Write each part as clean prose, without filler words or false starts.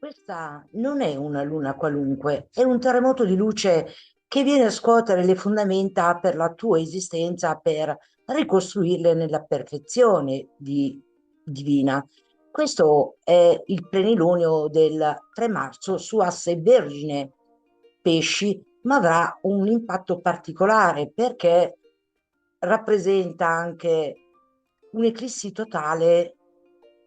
Questa non è una luna qualunque, è un terremoto di luce che viene a scuotere le fondamenta per la tua esistenza, per ricostruirle nella perfezione divina. Questo è il plenilunio del 3 marzo su asse Vergine Pesci, ma avrà un impatto particolare perché rappresenta anche un'eclissi totale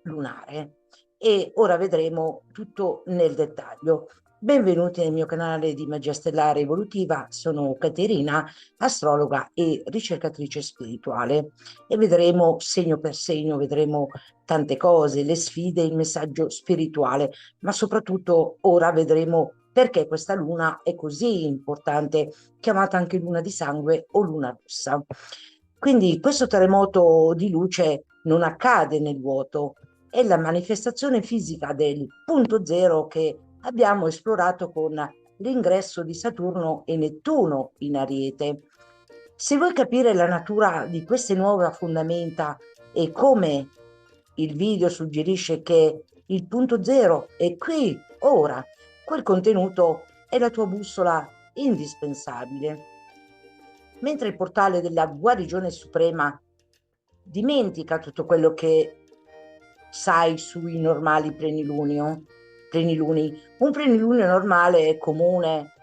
lunare e ora vedremo tutto nel dettaglio. Benvenuti nel mio canale di Magia Stellare Evolutiva, sono Caterina, astrologa e ricercatrice spirituale e vedremo segno per segno, vedremo tante cose, le sfide, il messaggio spirituale, ma soprattutto ora vedremo perché questa luna è così importante, chiamata anche luna di sangue o luna rossa. Quindi questo terremoto di luce non accade nel vuoto, è la manifestazione fisica del punto zero che abbiamo esplorato con l'ingresso di Saturno e Nettuno in Ariete. Se vuoi capire la natura di queste nuove fondamenta e come il video suggerisce che il punto zero è qui, ora, quel contenuto è la tua bussola indispensabile. Mentre il portale della guarigione suprema dimentica tutto quello che sai sui normali pleniluni. Un plenilunio normale e comune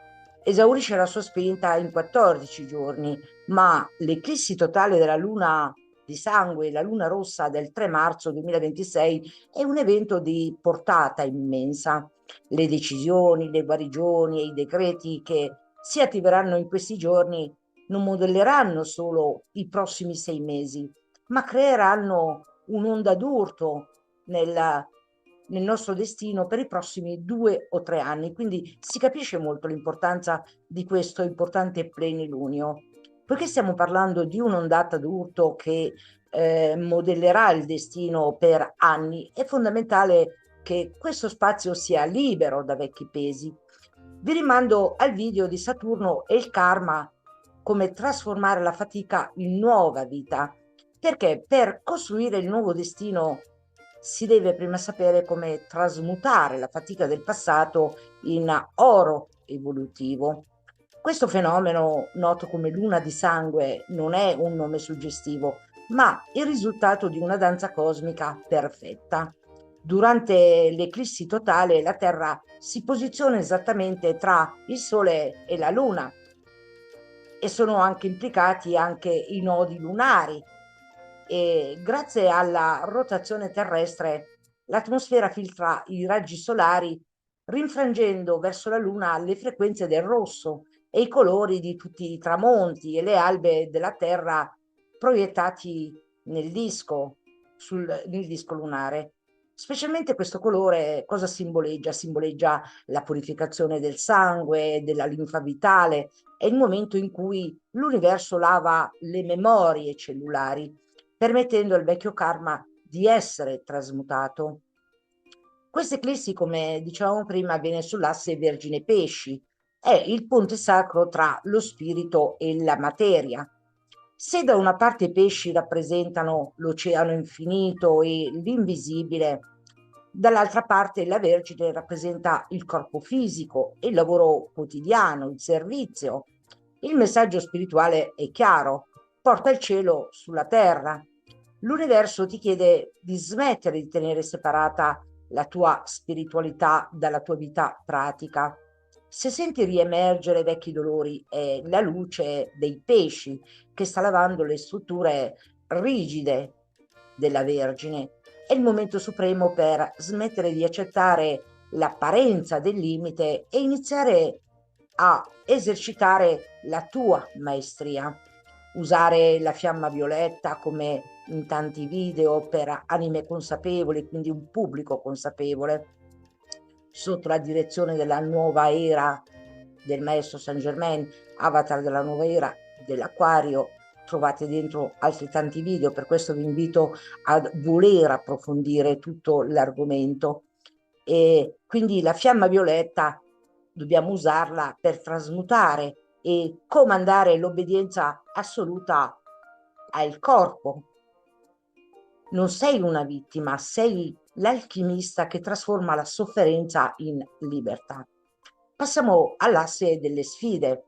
esaurisce la sua spinta in 14 giorni, ma l'eclissi totale della luna di sangue, la luna rossa del 3 marzo 2026, è un evento di portata immensa. Le decisioni, le guarigioni e i decreti che si attiveranno in questi giorni non modelleranno solo i prossimi 6 mesi, ma creeranno un'onda d'urto nel nostro destino per i prossimi 2 o 3 anni. Quindi si capisce molto l'importanza di questo importante plenilunio. Poiché stiamo parlando di un'ondata d'urto che modellerà il destino per anni, è fondamentale che questo spazio sia libero da vecchi pesi. Vi rimando al video di Saturno e il karma, come trasformare la fatica in nuova vita, perché per costruire il nuovo destino si deve prima sapere come trasmutare la fatica del passato in oro evolutivo. Questo fenomeno, noto come luna di sangue, non è un nome suggestivo, ma il risultato di una danza cosmica perfetta. Durante l'eclissi totale la Terra si posiziona esattamente tra il Sole e la Luna e sono anche implicati anche i nodi lunari. E grazie alla rotazione terrestre, l'atmosfera filtra i raggi solari, rinfrangendo verso la Luna le frequenze del rosso e i colori di tutti i tramonti e le albe della Terra proiettati nel disco, nel disco lunare. Specialmente questo colore cosa simboleggia? Simboleggia la purificazione del sangue, della linfa vitale, è il momento in cui l'universo lava le memorie cellulari, permettendo al vecchio karma di essere trasmutato. Questa eclissi, come dicevamo prima, avviene sull'asse Vergine-Pesci, è il ponte sacro tra lo spirito e la materia. Se da una parte i pesci rappresentano l'oceano infinito e l'invisibile, dall'altra parte la Vergine rappresenta il corpo fisico e il lavoro quotidiano, il servizio. Il messaggio spirituale è chiaro, porta il cielo sulla terra. L'universo ti chiede di smettere di tenere separata la tua spiritualità dalla tua vita pratica. Se senti riemergere vecchi dolori, è la luce dei pesci che sta lavando le strutture rigide della Vergine. È il momento supremo per smettere di accettare l'apparenza del limite e iniziare a esercitare la tua maestria. Usare la fiamma violetta come in tanti video per anime consapevoli, quindi un pubblico consapevole, sotto la direzione della nuova era del maestro Saint Germain, avatar della nuova era dell'Acquario. Trovate dentro altri tanti video, per questo vi invito a voler approfondire tutto l'argomento. E quindi la fiamma violetta dobbiamo usarla per trasmutare e comandare l'obbedienza assoluta al corpo. Non sei una vittima, sei l'alchimista che trasforma la sofferenza in libertà. Passiamo all'asse delle sfide,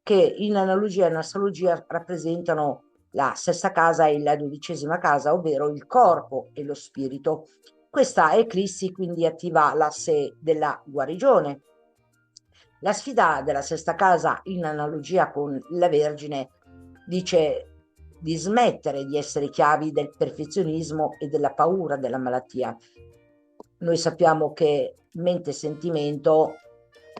che in analogia e in astrologia rappresentano la sesta casa e la dodicesima casa, ovvero il corpo e lo spirito. Questa eclissi quindi attiva l'asse della guarigione. La sfida della sesta casa, in analogia con la Vergine, dice di smettere di essere chiavi del perfezionismo e della paura della malattia. Noi sappiamo che mente e sentimento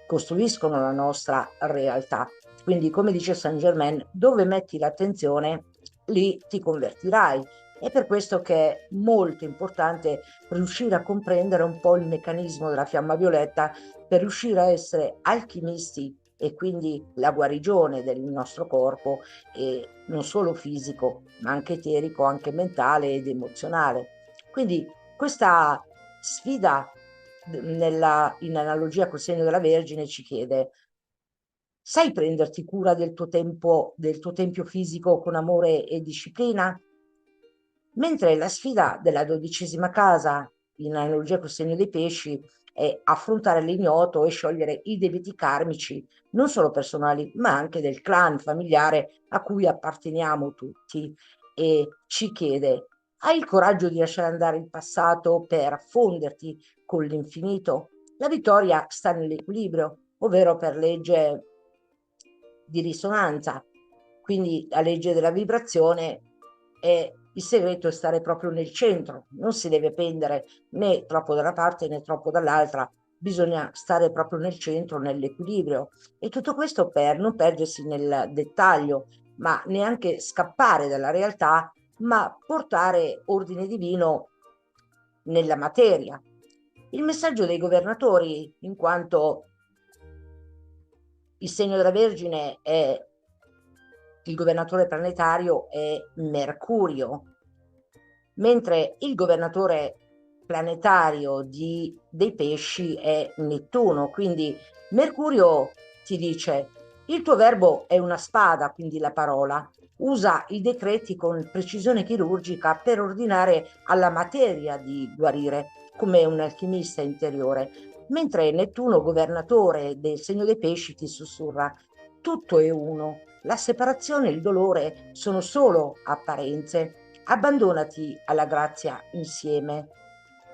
costruiscono la nostra realtà. Quindi, come dice Saint Germain, dove metti l'attenzione, lì ti convertirai. È per questo che è molto importante riuscire a comprendere un po' il meccanismo della fiamma violetta per riuscire a essere alchimisti e quindi la guarigione del nostro corpo, e non solo fisico, ma anche eterico, anche mentale ed emozionale. Quindi questa sfida in analogia col segno della Vergine ci chiede: sai prenderti cura del tuo tempo, del tuo tempio fisico con amore e disciplina? Mentre la sfida della dodicesima casa, in analogia col segno dei pesci, è affrontare l'ignoto e sciogliere i debiti karmici, non solo personali, ma anche del clan familiare a cui apparteniamo tutti. E ci chiede: hai il coraggio di lasciare andare il passato per fonderti con l'infinito? La vittoria sta nell'equilibrio, ovvero per legge di risonanza. Quindi la legge della vibrazione è il segreto è stare proprio nel centro, non si deve pendere né troppo da una parte né troppo dall'altra, bisogna stare proprio nel centro, nell'equilibrio. E tutto questo per non perdersi nel dettaglio, ma neanche scappare dalla realtà, ma portare ordine divino nella materia. Il messaggio dei governatori, in quanto il segno della Vergine è il governatore planetario è Mercurio, mentre il governatore planetario dei pesci è Nettuno. Quindi Mercurio ti dice: il tuo verbo è una spada, quindi la parola. Usa i decreti con precisione chirurgica per ordinare alla materia di guarire, come un alchimista interiore. Mentre Nettuno, governatore del segno dei pesci, ti sussurra: tutto è uno, la separazione e il dolore sono solo apparenze. Abbandonati alla grazia insieme.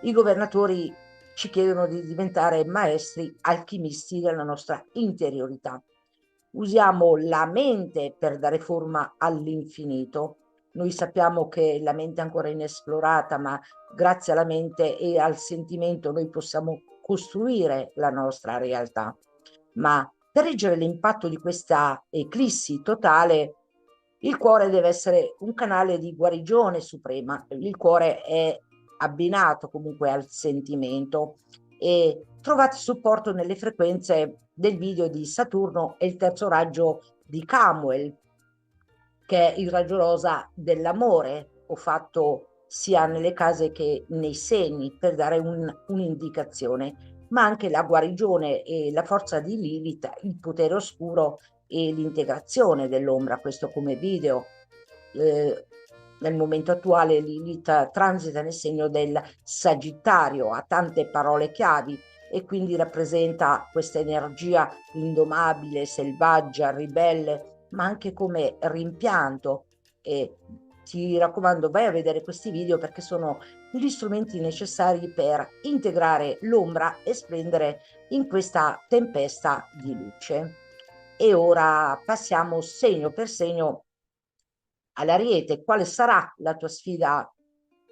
I governatori ci chiedono di diventare maestri alchimisti della nostra interiorità. Usiamo la mente per dare forma all'infinito. Noi sappiamo che la mente è ancora inesplorata, ma grazie alla mente e al sentimento noi possiamo costruire la nostra realtà. Ma per reggere l'impatto di questa eclissi totale, il cuore deve essere un canale di guarigione suprema. Il cuore è abbinato comunque al sentimento, e trovate supporto nelle frequenze del video di Saturno e il terzo raggio di Camuel, che è il raggio rosa dell'amore. Ho fatto sia nelle case che nei segni per dare un'indicazione, ma anche la guarigione e la forza di Lilith, il potere oscuro e l'integrazione dell'ombra. Questo come video. Eh, Nel momento attuale Lilith transita nel segno del Sagittario, ha tante parole chiavi e quindi rappresenta questa energia indomabile, selvaggia, ribelle, ma anche come rimpianto. E ti raccomando, vai a vedere questi video perché sono gli strumenti necessari per integrare l'ombra e splendere in questa tempesta di luce. E ora passiamo segno per segno all'Ariete. Quale sarà la tua sfida,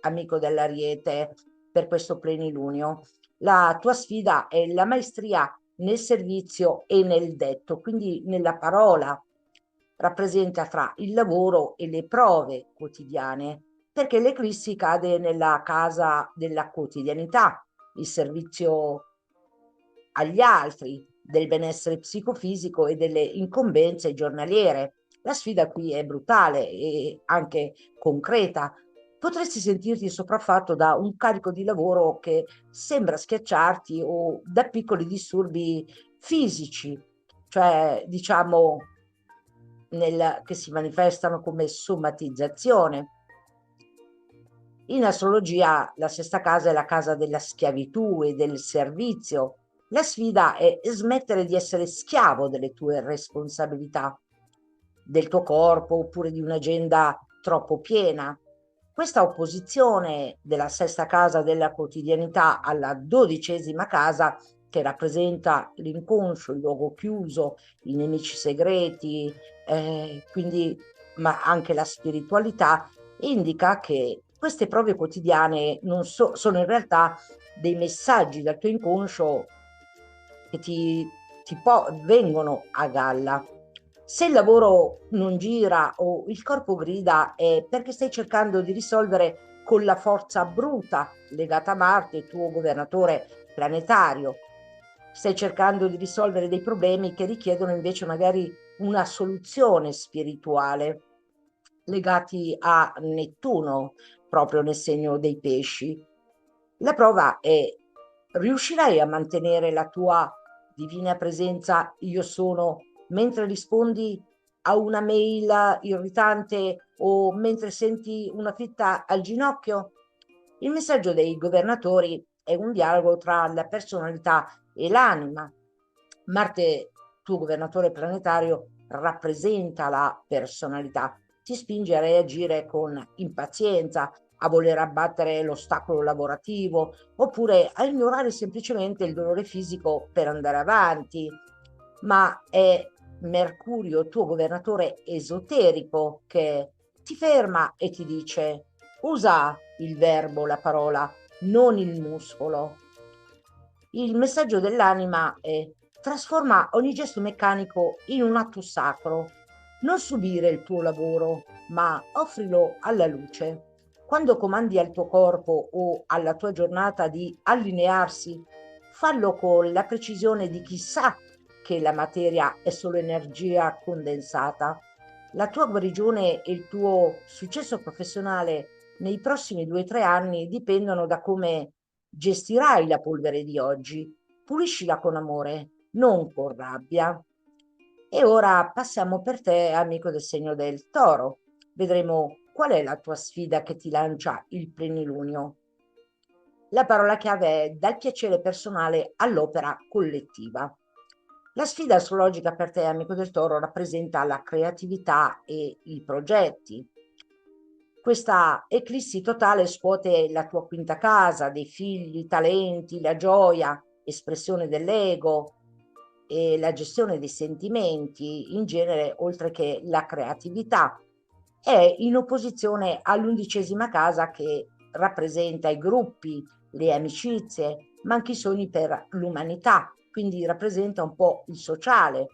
amico dell'Ariete, per questo plenilunio? La tua sfida è la maestria nel servizio e nel detto, quindi nella parola. Rappresenta tra il lavoro e le prove quotidiane, perché l'eclissi cade nella casa della quotidianità, il servizio agli altri, del benessere psicofisico e delle incombenze giornaliere. La sfida qui è brutale e anche concreta. Potresti sentirti sopraffatto da un carico di lavoro che sembra schiacciarti, o da piccoli disturbi fisici, cioè diciamo che si manifestano come somatizzazione. In astrologia la sesta casa è la casa della schiavitù e del servizio. La sfida è smettere di essere schiavo delle tue responsabilità, del tuo corpo oppure di un'agenda troppo piena. Questa opposizione della sesta casa della quotidianità alla 12ª casa, che rappresenta l'inconscio, il luogo chiuso, i nemici segreti, quindi, ma anche la spiritualità, indica che queste prove quotidiane non sono in realtà dei messaggi dal tuo inconscio che vengono a galla. Se il lavoro non gira o il corpo grida è perché stai cercando di risolvere con la forza bruta legata a Marte, tuo governatore planetario. Stai cercando di risolvere dei problemi che richiedono invece magari una soluzione spirituale, legati a Nettuno, proprio nel segno dei pesci. La prova è: riuscirai a mantenere la tua divina presenza io sono mentre rispondi a una mail irritante o mentre senti una fitta al ginocchio? Il messaggio dei governatori è un dialogo tra la personalità e l'anima. Marte, tuo governatore planetario, rappresenta la personalità, ti spinge a reagire con impazienza, a voler abbattere l'ostacolo lavorativo oppure a ignorare semplicemente il dolore fisico per andare avanti. Ma è Mercurio, tuo governatore esoterico, che ti ferma e ti dice: usa il verbo, la parola, non il muscolo. Il messaggio dell'anima è: trasforma ogni gesto meccanico in un atto sacro. Non subire il tuo lavoro, ma offrilo alla luce. Quando comandi al tuo corpo o alla tua giornata di allinearsi, fallo con la precisione di chi sa che la materia è solo energia condensata. La tua guarigione e il tuo successo professionale nei prossimi 2 o 3 anni dipendono da come gestirai la polvere di oggi. Puliscila con amore, non con rabbia. E ora passiamo per te, amico del segno del Toro. Vedremo qual è la tua sfida che ti lancia il plenilunio. La parola chiave è dal piacere personale all'opera collettiva. La sfida astrologica per te, amico del Toro, rappresenta la creatività e i progetti. Questa eclissi totale scuote la tua quinta casa, dei figli, talenti, la gioia, espressione dell'ego e la gestione dei sentimenti in genere, oltre che la creatività. È in opposizione all'11ª casa che rappresenta i gruppi, le amicizie, ma anche i sogni per l'umanità, quindi rappresenta un po' il sociale.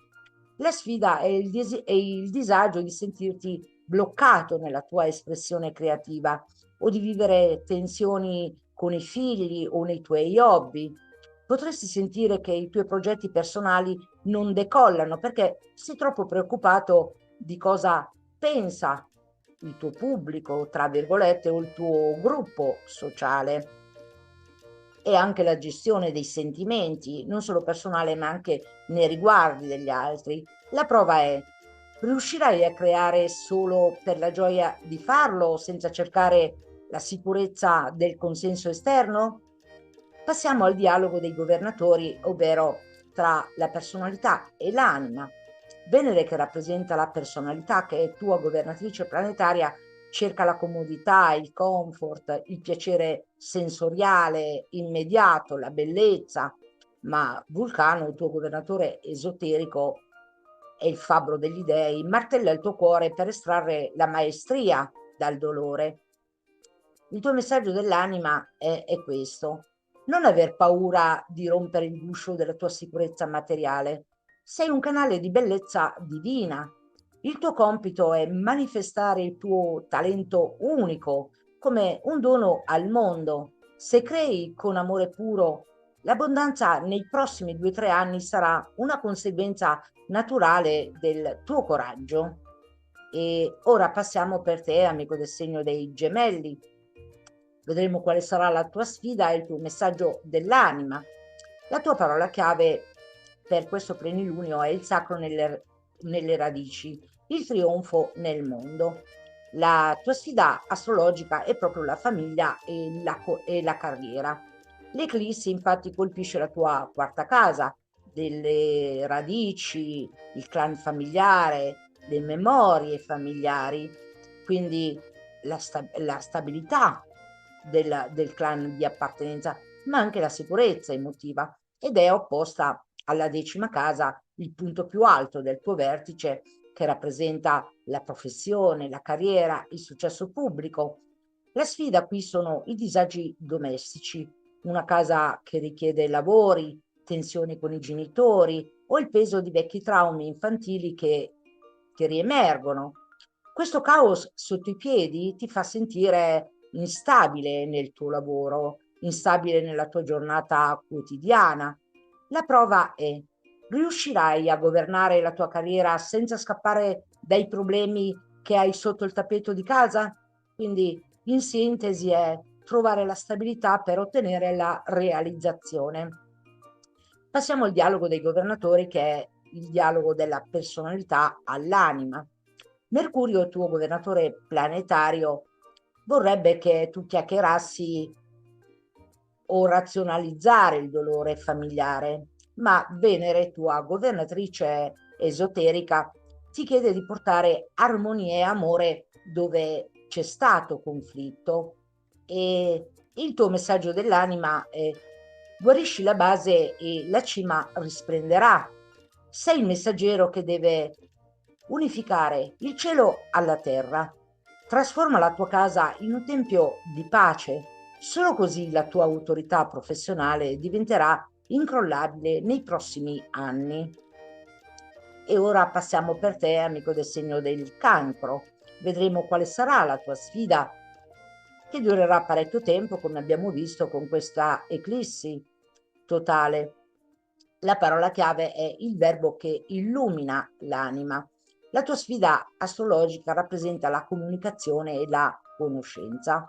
La sfida è il disagio di sentirti bloccato nella tua espressione creativa o di vivere tensioni con i figli o nei tuoi hobby. Potresti sentire che i tuoi progetti personali non decollano perché sei troppo preoccupato di cosa pensa il tuo pubblico, tra virgolette, o il tuo gruppo sociale. E anche la gestione dei sentimenti, non solo personale, ma anche nei riguardi degli altri. La prova è: riuscirai a creare solo per la gioia di farlo, senza cercare la sicurezza del consenso esterno? Passiamo al dialogo dei governatori, ovvero tra la personalità e l'anima. Venere, che rappresenta la personalità, che è tua governatrice planetaria, cerca la comodità, il comfort, il piacere sensoriale immediato, la bellezza, ma Vulcano, il tuo governatore esoterico, è il fabbro degli dei, martella il tuo cuore per estrarre la maestria dal dolore. Il tuo messaggio dell'anima è questo: non aver paura di rompere il guscio della tua sicurezza materiale. Sei un canale di bellezza divina. Il tuo compito è manifestare il tuo talento unico come un dono al mondo. Se crei con amore puro, l'abbondanza nei prossimi 2 o 3 anni sarà una conseguenza naturale del tuo coraggio. E ora passiamo per te, amico del segno dei Gemelli. Vedremo quale sarà la tua sfida e il tuo messaggio dell'anima. La tua parola chiave per questo plenilunio è il sacro nelle radici, il trionfo nel mondo. La tua sfida astrologica è proprio la famiglia e la carriera. L'eclissi infatti colpisce la tua quarta casa, delle radici, il clan familiare, le memorie familiari, quindi la stabilità del clan di appartenenza, ma anche la sicurezza emotiva, ed è opposta alla decima casa, il punto più alto del tuo vertice, che rappresenta la professione, la carriera, il successo pubblico. La sfida qui sono i disagi domestici, una casa che richiede lavori, tensioni con i genitori o il peso di vecchi traumi infantili che riemergono. Questo caos sotto i piedi ti fa sentire instabile nel tuo lavoro, instabile nella tua giornata quotidiana. La prova è: riuscirai a governare la tua carriera senza scappare dai problemi che hai sotto il tappeto di casa? Quindi, in sintesi, è trovare la stabilità per ottenere la realizzazione. Passiamo al dialogo dei governatori, che è il dialogo della personalità all'anima. Mercurio, tuo governatore planetario, vorrebbe che tu chiacchierassi o razionalizzare il dolore familiare, ma Venere, tua governatrice esoterica, ti chiede di portare armonia e amore dove c'è stato conflitto, e il tuo messaggio dell'anima è: guarisci la base e la cima risplenderà. Sei il messaggero che deve unificare il cielo alla terra. Trasforma la tua casa in un tempio di pace. Solo così la tua autorità professionale diventerà incrollabile nei prossimi anni. E ora passiamo per te, amico del segno del Cancro. Vedremo quale sarà la tua sfida, che durerà parecchio tempo, come abbiamo visto con questa eclissi totale. La parola chiave è il verbo che illumina l'anima. La tua sfida astrologica rappresenta la comunicazione e la conoscenza.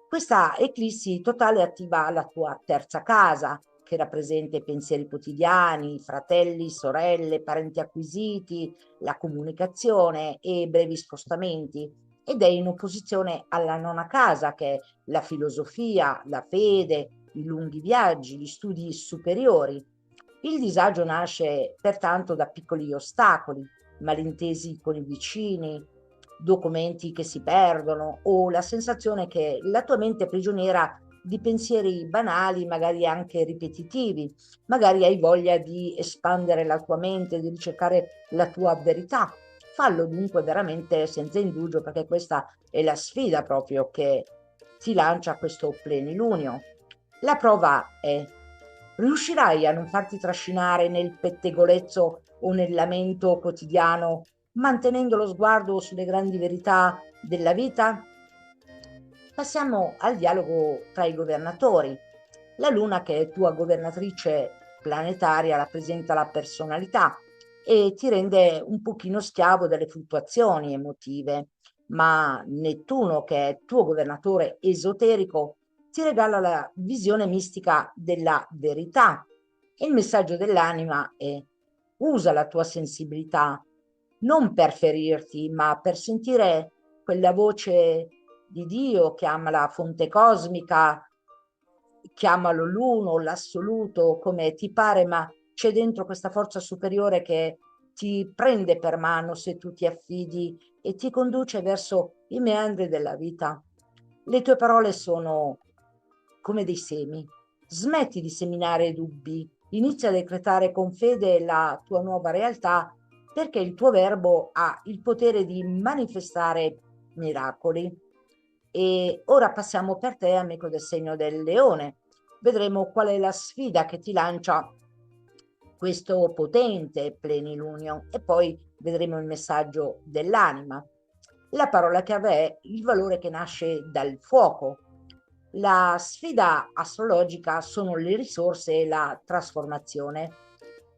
Questa eclissi totale attiva la tua terza casa, che rappresenta i pensieri quotidiani, fratelli, sorelle, parenti acquisiti, la comunicazione e brevi spostamenti, ed è in opposizione alla nona casa, che è la filosofia, la fede, i lunghi viaggi, gli studi superiori. Il disagio nasce pertanto da piccoli ostacoli, malintesi con i vicini, documenti che si perdono o la sensazione che la tua mente è prigioniera di pensieri banali, magari anche ripetitivi. Magari hai voglia di espandere la tua mente, di ricercare la tua verità. Fallo dunque veramente senza indugio, perché questa è la sfida proprio che ti lancia questo plenilunio. La prova è: riuscirai a non farti trascinare nel pettegolezzo o nel lamento quotidiano, mantenendo lo sguardo sulle grandi verità della vita? Passiamo al dialogo tra i governatori. La Luna, che è tua governatrice planetaria, rappresenta la personalità e ti rende un pochino schiavo delle fluttuazioni emotive, ma Nettuno, che è tuo governatore esoterico, ti regala la visione mistica della verità. E il messaggio dell'anima è: usa la tua sensibilità non per ferirti, ma per sentire quella voce di Dio, chiamala fonte cosmica, chiamalo l'uno, l'assoluto, come ti pare, ma c'è dentro questa forza superiore che ti prende per mano se tu ti affidi e ti conduce verso i meandri della vita. Le tue parole sono come dei semi. Smetti di seminare dubbi, inizia a decretare con fede la tua nuova realtà, perché il tuo verbo ha il potere di manifestare miracoli. E ora passiamo per te, amico del segno del leone. Vedremo qual è la sfida che ti lancia questo potente plenilunio e poi vedremo il messaggio dell'anima. La parola chiave è il valore che nasce dal fuoco. La sfida astrologica sono le risorse e la trasformazione.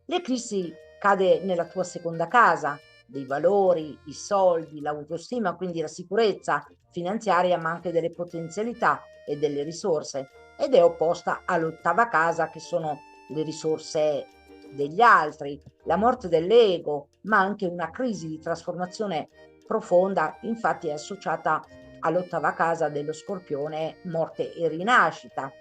L'eclissi cade nella tua seconda casa, dei valori, i soldi, l'autostima, quindi la sicurezza finanziaria, ma anche delle potenzialità e delle risorse, ed è opposta all'ottava casa, che sono le risorse degli altri, la morte dell'ego, ma anche una crisi di trasformazione profonda, infatti è associata all'8ª casa dello Scorpione, morte e rinascita.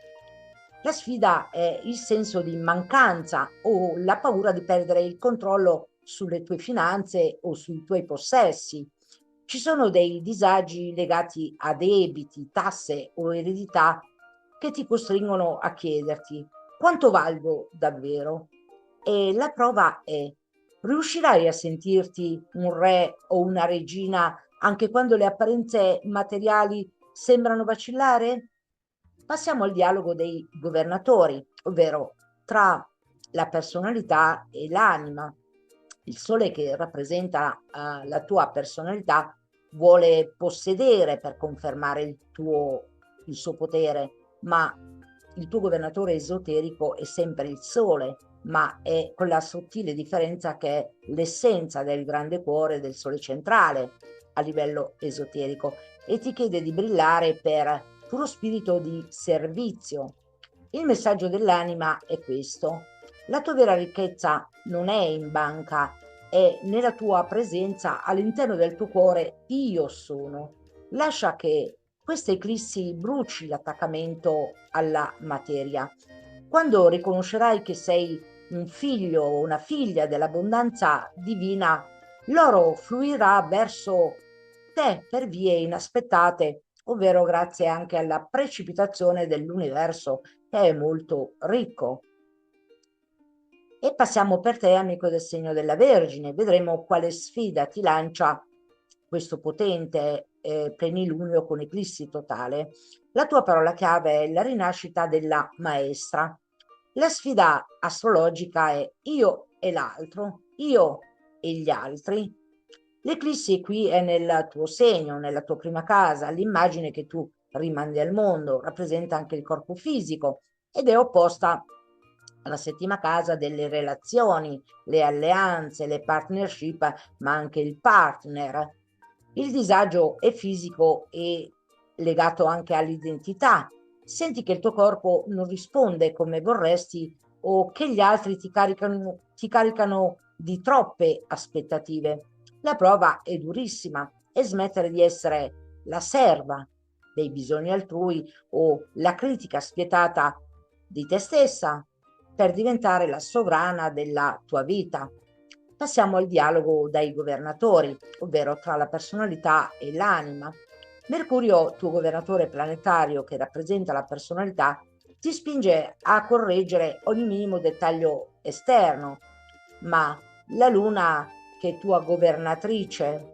La sfida è il senso di mancanza o la paura di perdere il controllo sulle tue finanze o sui tuoi possessi. Ci sono dei disagi legati a debiti, tasse o eredità che ti costringono a chiederti quanto valgo davvero? E la prova è: riuscirai a sentirti un re o una regina anche quando le apparenze materiali sembrano vacillare? Passiamo al dialogo dei governatori, ovvero tra la personalità e l'anima. Il sole che rappresenta la tua personalità vuole possedere per confermare il suo potere, ma il tuo governatore esoterico è sempre il sole, ma è con la sottile differenza che è l'essenza del grande cuore del sole centrale a livello esoterico e ti chiede di brillare per puro spirito di servizio. Il messaggio dell'anima è questo: la tua vera ricchezza non è in banca, è nella tua presenza all'interno del tuo cuore. Io sono. Lascia che questa eclissi bruci l'attaccamento alla materia. Quando riconoscerai che sei un figlio o una figlia dell'abbondanza divina, l'oro fluirà verso te per vie inaspettate, ovvero grazie anche alla precipitazione dell'universo che è molto ricco. E passiamo per te, amico del segno della Vergine. Vedremo quale sfida ti lancia questo potente plenilunio con eclissi totale. La tua parola chiave è la rinascita della maestra. La sfida astrologica è io e l'altro, io e gli altri. L'eclissi qui è nel tuo segno, nella tua prima casa, l'immagine che tu rimandi al mondo, rappresenta anche il corpo fisico ed è opposta alla 7ª casa delle relazioni, le alleanze, le partnership, ma anche il partner. Il disagio è fisico e legato anche all'identità. Senti che il tuo corpo non risponde come vorresti o che gli altri ti caricano di troppe aspettative. La prova è durissima e smettere di essere la serva dei bisogni altrui o la critica spietata di te stessa per diventare la sovrana della tua vita. Passiamo al dialogo dai governatori, ovvero tra la personalità e l'anima. Mercurio, tuo governatore planetario che rappresenta la personalità, ti spinge a correggere ogni minimo dettaglio esterno, ma la Luna, che è tua governatrice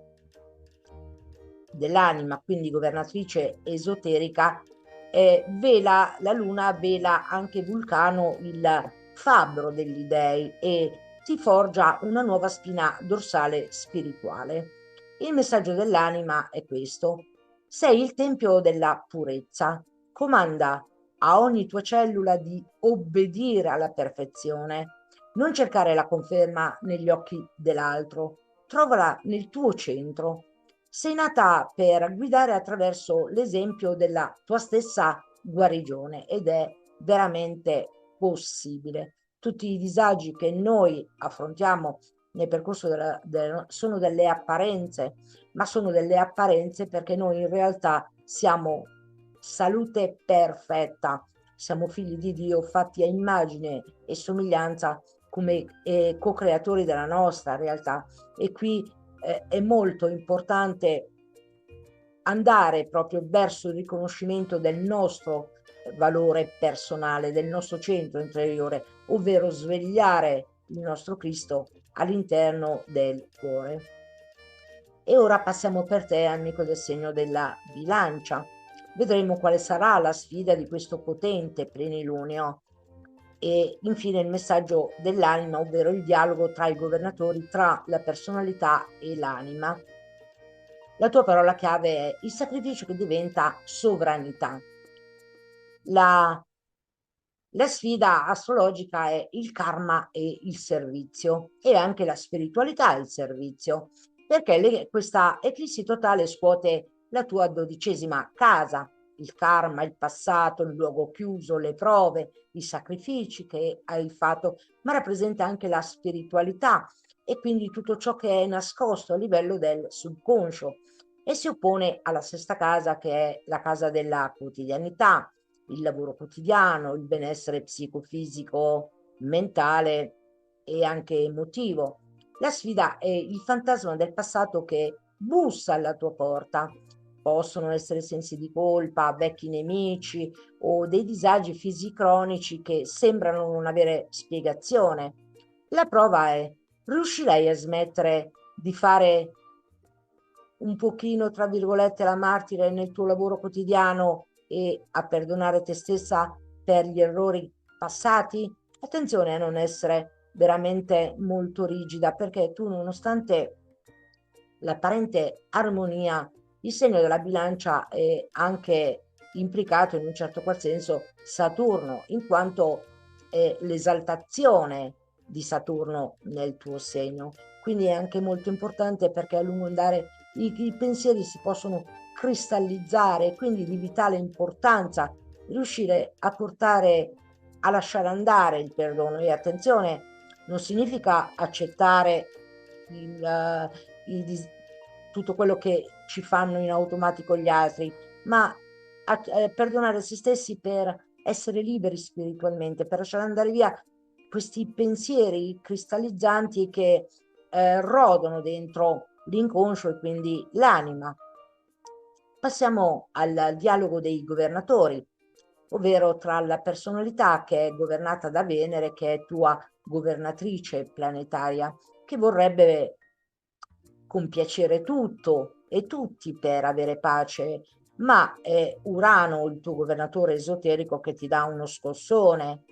dell'anima, quindi governatrice esoterica, la Luna vela anche Vulcano, il fabbro degli dei, e ti forgia una nuova spina dorsale spirituale. Il messaggio dell'anima è questo: sei il tempio della purezza, comanda a ogni tua cellula di obbedire alla perfezione, non cercare la conferma negli occhi dell'altro, trovala nel tuo centro. Sei nata per guidare attraverso l'esempio della tua stessa guarigione ed è veramente possibile. Tutti i disagi che noi affrontiamo nel percorso sono delle apparenze, ma sono delle apparenze perché noi in realtà siamo salute perfetta, siamo figli di Dio fatti a immagine e somiglianza come co-creatori della nostra realtà e qui è molto importante andare proprio verso il riconoscimento del nostro valore personale, del nostro centro interiore, ovvero svegliare il nostro Cristo all'interno del cuore. E ora passiamo per te, amico del segno della bilancia. Vedremo quale sarà la sfida di questo potente plenilunio e infine il messaggio dell'anima, ovvero il dialogo tra i governatori, tra la personalità e l'anima. La tua parola chiave è il sacrificio che diventa sovranità. La sfida astrologica è il karma e il servizio e anche la spiritualità e il servizio, perché questa eclissi totale scuote la tua 12ª casa, il karma, il passato, il luogo chiuso, le prove, i sacrifici che hai fatto, ma rappresenta anche la spiritualità e quindi tutto ciò che è nascosto a livello del subconscio, e si oppone alla sesta casa, che è la casa della quotidianità, il lavoro quotidiano, il benessere psicofisico, mentale e anche emotivo. La sfida è il fantasma del passato che bussa alla tua porta. Possono essere sensi di colpa, vecchi nemici o dei disagi fisici cronici che sembrano non avere spiegazione. La prova è: riuscirai a smettere di fare un pochino, tra virgolette, la martire nel tuo lavoro quotidiano e a perdonare te stessa per gli errori passati? Attenzione a non essere veramente molto rigida, perché tu, nonostante l'apparente armonia, il segno della bilancia è anche implicato in un certo qual senso Saturno, in quanto è l'esaltazione di Saturno nel tuo segno. Quindi è anche molto importante, perché a lungo andare i pensieri si possono cristallizzare, quindi di vitale importanza riuscire a portare a lasciare andare il perdono. E attenzione, non significa accettare il, tutto quello che ci fanno in automatico gli altri, ma perdonare se stessi per essere liberi spiritualmente, per lasciare andare via questi pensieri cristallizzanti che rodono dentro l'inconscio e quindi l'anima. Passiamo al dialogo dei governatori, ovvero tra la personalità che è governata da Venere, che è tua governatrice planetaria, che vorrebbe compiacere tutto e tutti per avere pace, ma è Urano, il tuo governatore esoterico, che ti dà uno scossone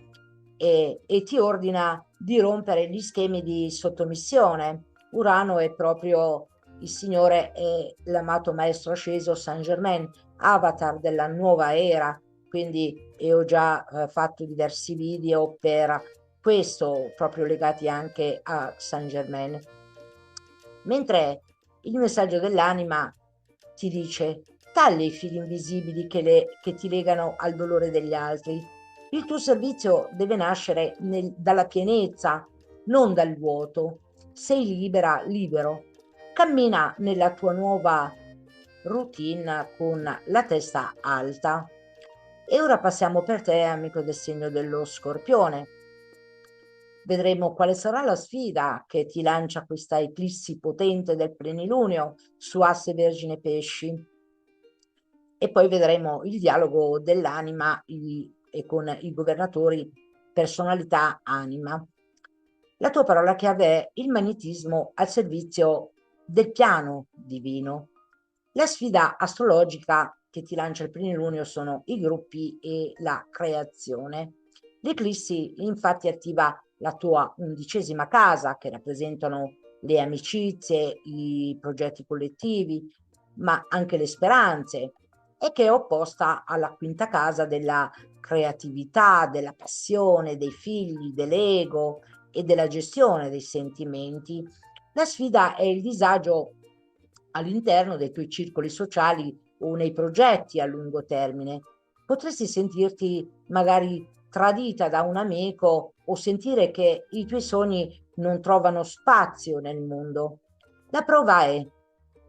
e ti ordina di rompere gli schemi di sottomissione. Urano è proprio il signore e l'amato maestro asceso Saint Germain, avatar della nuova era, quindi ho già fatto diversi video per questo, proprio legati anche a Saint Germain. Mentre il messaggio dell'anima ti dice: taglia i fili invisibili che ti legano al dolore degli altri. Il tuo servizio deve nascere dalla pienezza, non dal vuoto. Sei libera, libero. Cammina nella tua nuova routine con la testa alta. E ora passiamo per te, amico del segno dello Scorpione. Vedremo quale sarà la sfida che ti lancia questa eclissi potente del plenilunio su asse Vergine Pesci. E poi vedremo il dialogo dell'anima e con i governatori personalità anima. La tua parola chiave è il magnetismo al servizio del piano divino. La sfida astrologica che ti lancia il plenilunio sono i gruppi e la creazione. L'eclissi infatti attiva la tua 11ª casa, che rappresentano le amicizie, i progetti collettivi, ma anche le speranze, e che è opposta alla 5ª casa della creatività, della passione, dei figli, dell'ego e della gestione dei sentimenti. La sfida è il disagio all'interno dei tuoi circoli sociali o nei progetti a lungo termine. Potresti sentirti magari tradita da un amico o sentire che i tuoi sogni non trovano spazio nel mondo. La prova è: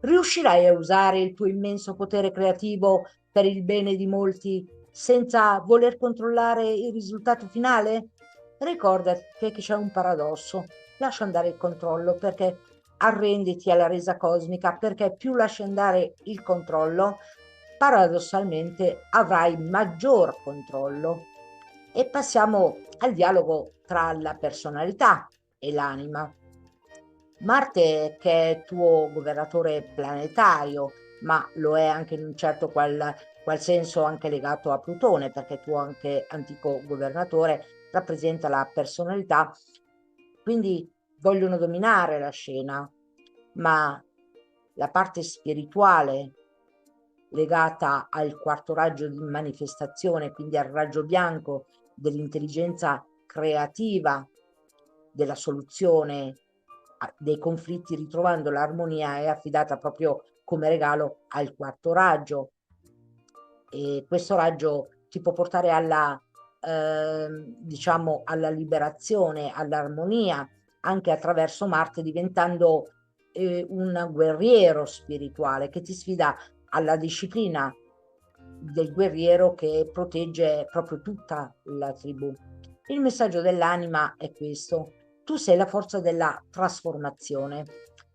riuscirai a usare il tuo immenso potere creativo per il bene di molti senza voler controllare il risultato finale? Ricordati che c'è un paradosso: lascia andare il controllo, perché arrenditi alla resa cosmica, perché più lasci andare il controllo, paradossalmente avrai maggior controllo. E passiamo al dialogo tra la personalità e l'anima. Marte, che è tuo governatore planetario, ma lo è anche in un certo qual senso anche legato a Plutone, perché tuo anche antico governatore, rappresenta la personalità, quindi vogliono dominare la scena, ma la parte spirituale legata al quarto raggio di manifestazione, quindi al raggio bianco dell'intelligenza creativa, della soluzione dei conflitti, ritrovando l'armonia, è affidata proprio come regalo al quarto raggio. E questo raggio ti può portare alla, diciamo, alla liberazione, all'armonia, anche attraverso Marte, diventando un guerriero spirituale che ti sfida alla disciplina del guerriero che protegge proprio tutta la tribù. Il messaggio dell'anima è questo: tu sei la forza della trasformazione.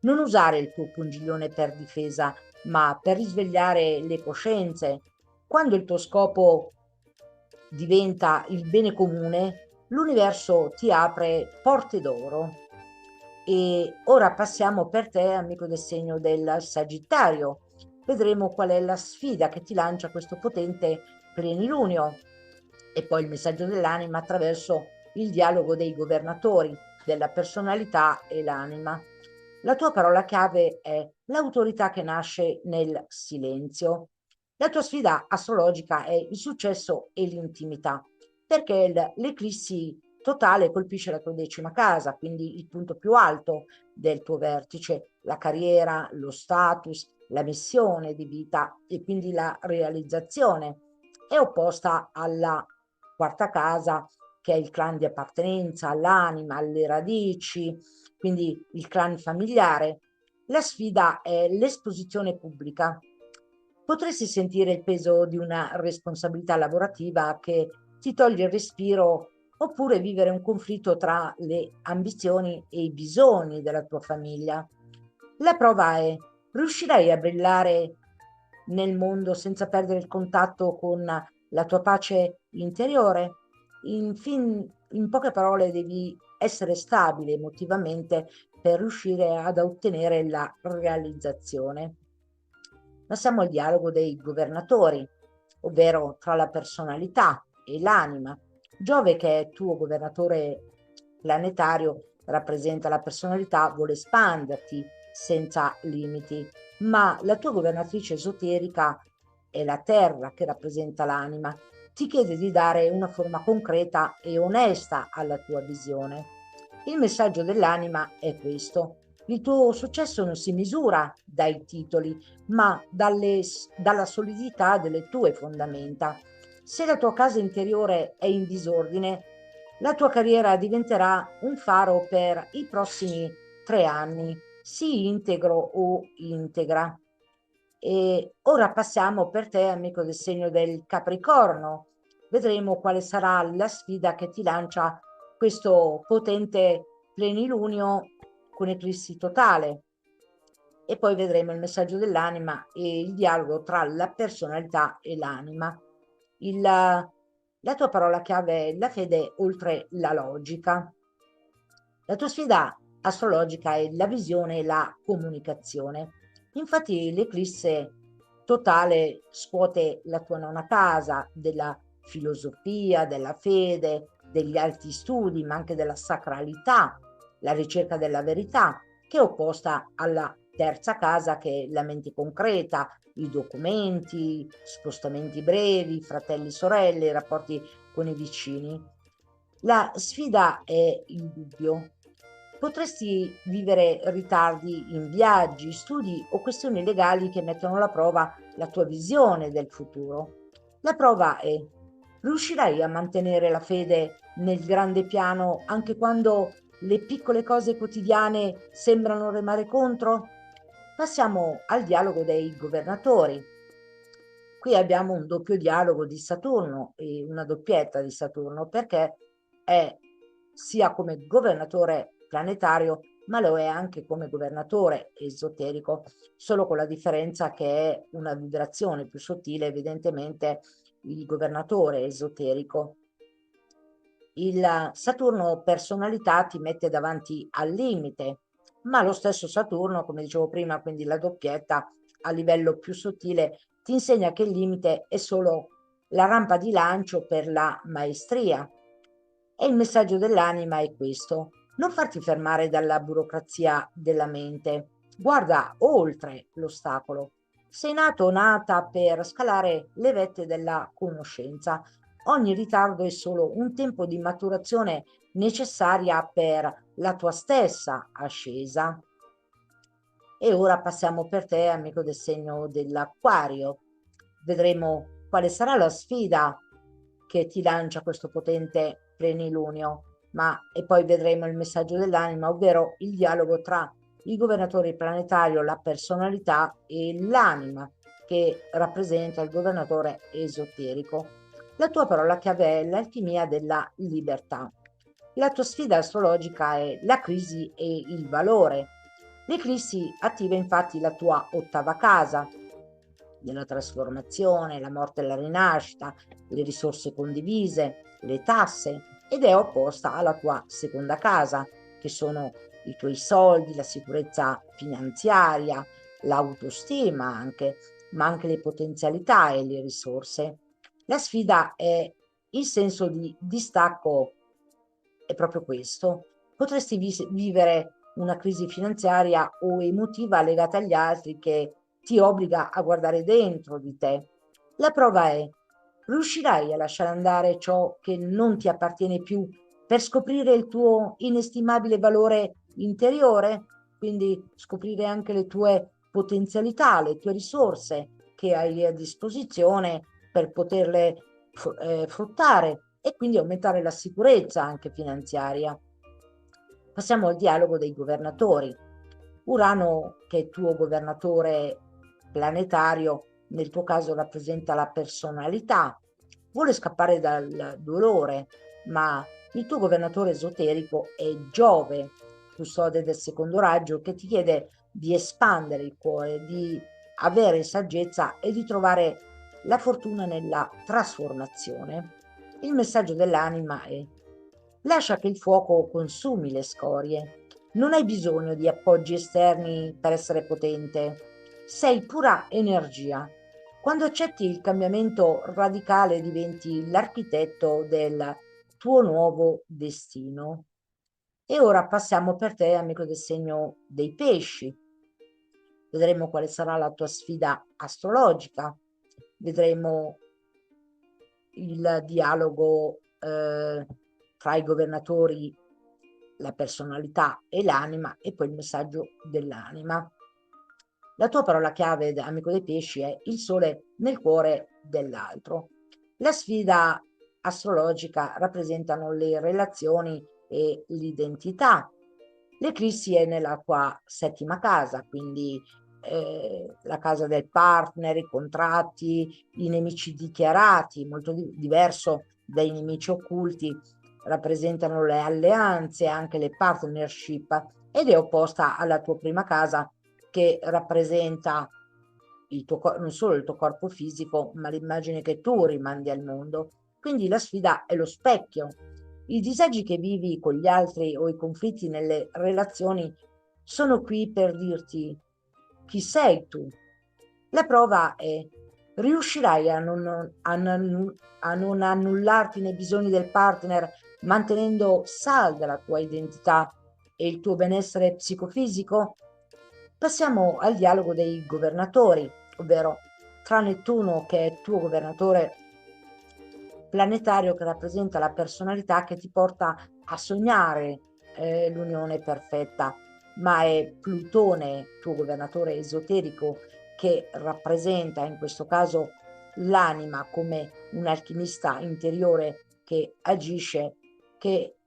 Non usare il tuo pungiglione per difesa, ma per risvegliare le coscienze. Quando il tuo scopo diventa il bene comune, l'universo ti apre porte d'oro. E ora passiamo per te, amico del segno del Sagittario. Vedremo qual è la sfida che ti lancia questo potente plenilunio e poi il messaggio dell'anima attraverso il dialogo dei governatori, della personalità e l'anima. La tua parola chiave è l'autorità che nasce nel silenzio. La tua sfida astrologica è il successo e l'intimità, perché l'eclissi totale colpisce la tua 10ª casa, quindi il punto più alto del tuo vertice, la carriera, lo status, la missione di vita e quindi la realizzazione. È opposta alla 4ª casa, che è il clan di appartenenza, all'anima, alle radici, quindi il clan familiare. La sfida è l'esposizione pubblica. Potresti sentire il peso di una responsabilità lavorativa che ti toglie il respiro, oppure vivere un conflitto tra le ambizioni e i bisogni della tua famiglia. La prova è: riuscirai a brillare nel mondo senza perdere il contatto con la tua pace interiore? In poche parole, devi essere stabile emotivamente per riuscire ad ottenere la realizzazione. Passiamo al dialogo dei governatori, ovvero tra la personalità e l'anima. Giove, che è tuo governatore planetario, rappresenta la personalità, vuole espanderti senza limiti, ma la tua governatrice esoterica è la Terra, che rappresenta l'anima. Ti chiede di dare una forma concreta e onesta alla tua visione. Il messaggio dell'anima è questo: il tuo successo non si misura dai titoli, ma dalla solidità delle tue fondamenta. Se la tua casa interiore è in disordine, la tua carriera diventerà un faro per i prossimi 3 anni, sii integro o integra. E ora passiamo per te, amico del segno del Capricorno. Vedremo quale sarà la sfida che ti lancia questo potente plenilunio con eclissi totale. E poi vedremo il messaggio dell'anima e il dialogo tra la personalità e l'anima. La tua parola chiave è la fede oltre la logica. La tua sfida astrologica è la visione e la comunicazione. Infatti l'eclisse totale scuote la tua 9ª casa della filosofia, della fede, degli alti studi, ma anche della sacralità, la ricerca della verità, che è opposta alla 3ª casa, che è la mente concreta, i documenti, spostamenti brevi, fratelli, sorelle, i rapporti con i vicini. La sfida è il dubbio. Potresti vivere ritardi in viaggi, studi o questioni legali che mettono alla prova la tua visione del futuro. La prova è: riuscirai a mantenere la fede nel grande piano anche quando le piccole cose quotidiane sembrano remare contro? Passiamo al dialogo dei governatori. Qui abbiamo un doppio dialogo di Saturno e una doppietta di Saturno, perché è sia come governatore planetario, ma lo è anche come governatore esoterico, solo con la differenza che è una vibrazione più sottile, evidentemente, il governatore esoterico. Il Saturno personalità ti mette davanti al limite, ma lo stesso Saturno, come dicevo prima, quindi la doppietta a livello più sottile, ti insegna che il limite è solo la rampa di lancio per la maestria. E il messaggio dell'anima è questo: non farti fermare dalla burocrazia della mente, guarda oltre l'ostacolo. Sei nato o nata per scalare le vette della conoscenza. Ogni ritardo è solo un tempo di maturazione necessaria per la tua stessa ascesa. E ora passiamo per te, amico del segno dell'Acquario. Vedremo quale sarà la sfida che ti lancia questo potente plenilunio. e poi vedremo il messaggio dell'anima, ovvero il dialogo tra il governatore planetario, la personalità e l'anima che rappresenta il governatore esoterico. La tua parola chiave è l'alchimia della libertà. La tua sfida astrologica è la crisi e il valore. L'eclissi attiva infatti la tua ottava casa, della trasformazione, la morte e la rinascita, le risorse condivise, le tasse, ed è opposta alla tua seconda casa, che sono i tuoi soldi, la sicurezza finanziaria, l'autostima anche, ma anche le potenzialità e le risorse. La sfida è il senso di distacco, è proprio questo. Potresti vivere una crisi finanziaria o emotiva legata agli altri che ti obbliga a guardare dentro di te. La prova è, riuscirai a lasciare andare ciò che non ti appartiene più per scoprire il tuo inestimabile valore interiore? Quindi scoprire anche le tue potenzialità, le tue risorse che hai a disposizione per poterle fruttare e quindi aumentare la sicurezza anche finanziaria. Passiamo al dialogo dei governatori. Urano, che è tuo governatore planetario, nel tuo caso rappresenta la personalità, vuole scappare dal dolore, ma il tuo governatore esoterico è Giove, custode del secondo raggio, che ti chiede di espandere il cuore, di avere saggezza e di trovare la fortuna nella trasformazione. Il messaggio dell'anima è: lascia che il fuoco consumi le scorie. Non hai bisogno di appoggi esterni per essere potente. Sei pura energia. Quando accetti il cambiamento radicale diventi l'architetto del tuo nuovo destino. E ora passiamo per te, amico del segno dei pesci. Vedremo quale sarà la tua sfida astrologica. Vedremo il dialogo tra i governatori, la personalità e l'anima, e poi il messaggio dell'anima. La tua parola chiave, amico dei pesci, è il sole nel cuore dell'altro. La sfida astrologica rappresentano le relazioni e l'identità. L'eclissi è nella tua settima casa, quindi la casa del partner, i contratti, i nemici dichiarati, molto diverso dai nemici occulti, rappresentano le alleanze, anche le partnership, ed è opposta alla tua prima casa che rappresenta non solo il tuo corpo fisico, ma l'immagine che tu rimandi al mondo. Quindi la sfida è lo specchio. I disagi che vivi con gli altri o i conflitti nelle relazioni sono qui per dirti chi sei tu. La prova è: riuscirai a non annullarti nei bisogni del partner mantenendo salda la tua identità e il tuo benessere psicofisico? Passiamo al dialogo dei governatori, ovvero tra Nettuno, che è tuo governatore planetario, che rappresenta la personalità che ti porta a sognare l'unione perfetta, ma è Plutone, tuo governatore esoterico, che rappresenta in questo caso l'anima come un alchimista interiore che agisce,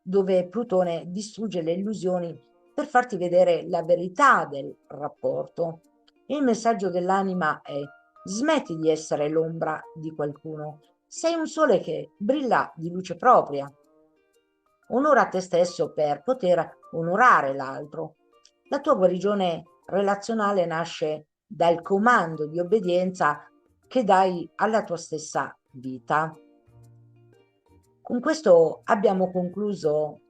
dove Plutone distrugge le illusioni per farti vedere la verità del rapporto. Il messaggio dell'anima è: smetti di essere l'ombra di qualcuno, sei un sole che brilla di luce propria. Onora te stesso per poter onorare l'altro. La tua guarigione relazionale nasce dal comando di obbedienza che dai alla tua stessa vita. Con questo abbiamo concluso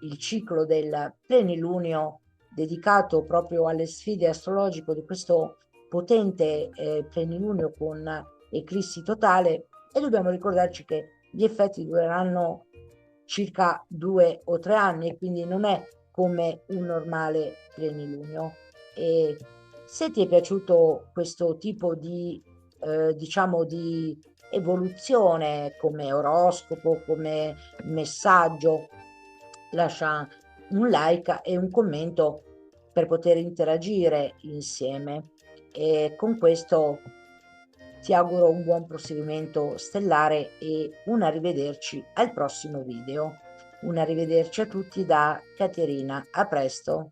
il ciclo del plenilunio dedicato proprio alle sfide astrologiche di questo potente plenilunio con eclissi totale, e dobbiamo ricordarci che gli effetti dureranno circa 2 o 3 anni e quindi non è come un normale plenilunio. E se ti è piaciuto questo tipo di diciamo di evoluzione come oroscopo, come messaggio, lascia un like e un commento per poter interagire insieme. E con questo ti auguro un buon proseguimento stellare e un arrivederci al prossimo video. Un arrivederci a tutti da Caterina. A presto.